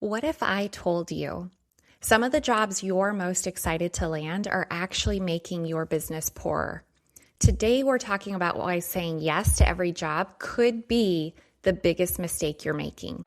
What if I told you some of the jobs you're most excited to land are actually making your business poorer? Today, we're talking about why saying yes to every job could be the biggest mistake you're making.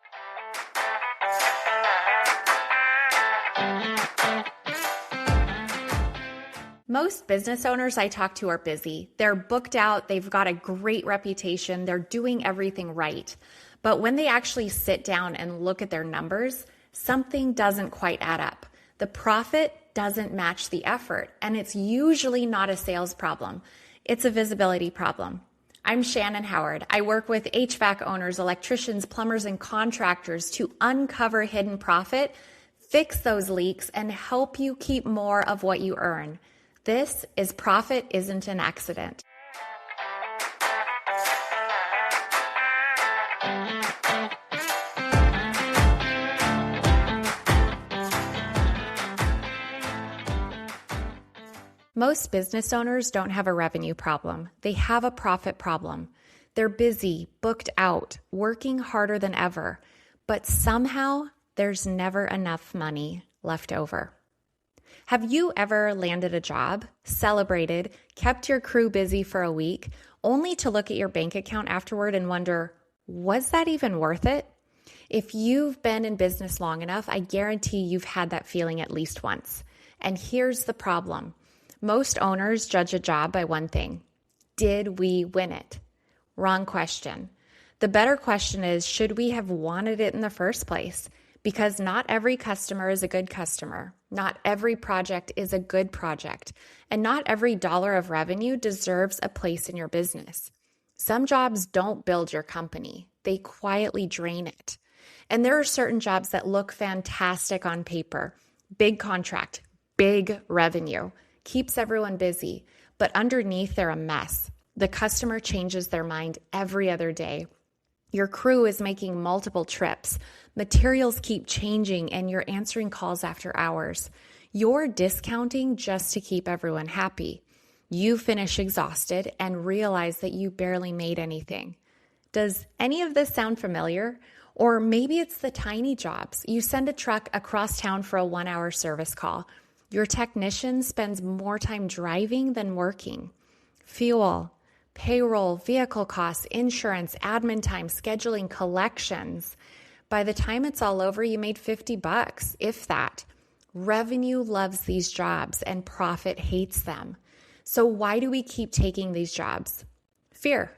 Most business owners I talk to are busy. They're booked out, they've got a great reputation, they're doing everything right. But when they actually sit down and look at their numbers, something doesn't quite add up. The profit doesn't match the effort, and it's usually not a sales problem. It's a visibility problem. I'm Shannon Howard. I work with HVAC owners, electricians, plumbers, and contractors to uncover hidden profit, fix those leaks, and help you keep more of what you earn. This is Profit Isn't an Accident. Most business owners don't have a revenue problem. They have a profit problem. They're busy, booked out, working harder than ever, but somehow there's never enough money left over. Have you ever landed a job, celebrated, kept your crew busy for a week, only to look at your bank account afterward and wonder, was that even worth it? If you've been in business long enough, I guarantee you've had that feeling at least once. And here's the problem. Most owners judge a job by one thing. Did we win it? Wrong question. The better question is, should we have wanted it in the first place? Because not every customer is a good customer. Not every project is a good project. And not every dollar of revenue deserves a place in your business. Some jobs don't build your company. They quietly drain it. And there are certain jobs that look fantastic on paper. Big contract, big revenue. Keeps everyone busy, but underneath they're a mess. The customer changes their mind every other day. Your crew is making multiple trips. Materials keep changing and you're answering calls after hours. You're discounting just to keep everyone happy. You finish exhausted and realize that you barely made anything. Does any of this sound familiar? Or maybe it's the tiny jobs. You send a truck across town for a 1-hour service call. Your technician spends more time driving than working. Fuel, payroll, vehicle costs, insurance, admin time, scheduling, collections. By the time it's all over, you made $50, if that. Revenue loves these jobs and profit hates them. So why do we keep taking these jobs? Fear.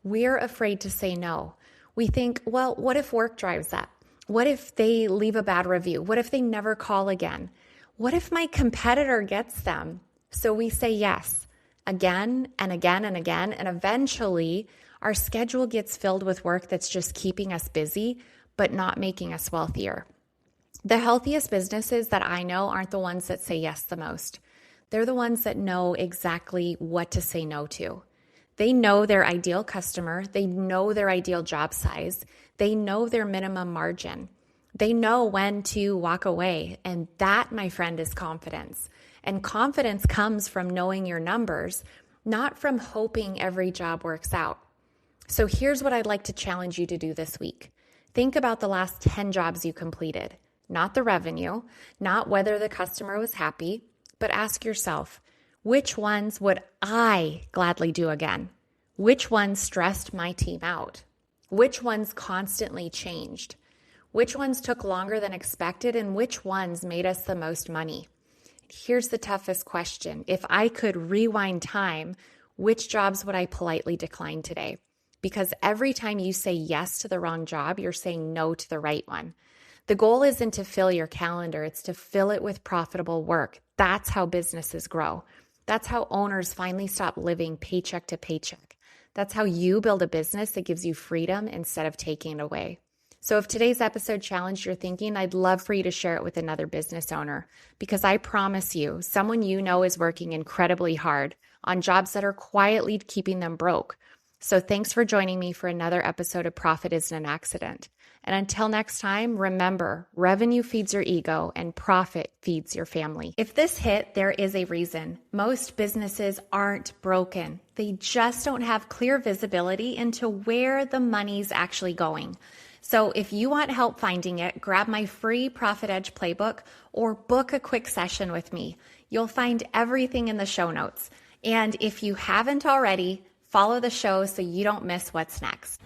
We're afraid to say no. We think, well, what if work drives up? What if they leave a bad review? What if they never call again? What if my competitor gets them? So we say yes again and again and again, and eventually our schedule gets filled with work that's just keeping us busy, but not making us wealthier. The healthiest businesses that I know aren't the ones that say yes the most. They're the ones that know exactly what to say no to. They know their ideal customer. They know their ideal job size. They know their minimum margin. They know when to walk away, and that, my friend, is confidence. And confidence comes from knowing your numbers, not from hoping every job works out. So here's what I'd like to challenge you to do this week. Think about the last 10 jobs you completed, not the revenue, not whether the customer was happy, but ask yourself, which ones would I gladly do again? Which ones stressed my team out? Which ones constantly changed? Which ones took longer than expected, and which ones made us the most money? Here's the toughest question. If I could rewind time, which jobs would I politely decline today? Because every time you say yes to the wrong job, you're saying no to the right one. The goal isn't to fill your calendar. It's to fill it with profitable work. That's how businesses grow. That's how owners finally stop living paycheck to paycheck. That's how you build a business that gives you freedom instead of taking it away. So if today's episode challenged your thinking, I'd love for you to share it with another business owner, because I promise you, someone you know is working incredibly hard on jobs that are quietly keeping them broke. So thanks for joining me for another episode of Profit Isn't an Accident. And until next time, remember, revenue feeds your ego and profit feeds your family. If this hit, there is a reason. Most businesses aren't broken. They just don't have clear visibility into where the money's actually going. So if you want help finding it, grab my free Profit Edge playbook or book a quick session with me. You'll find everything in the show notes. And if you haven't already, follow the show so you don't miss what's next.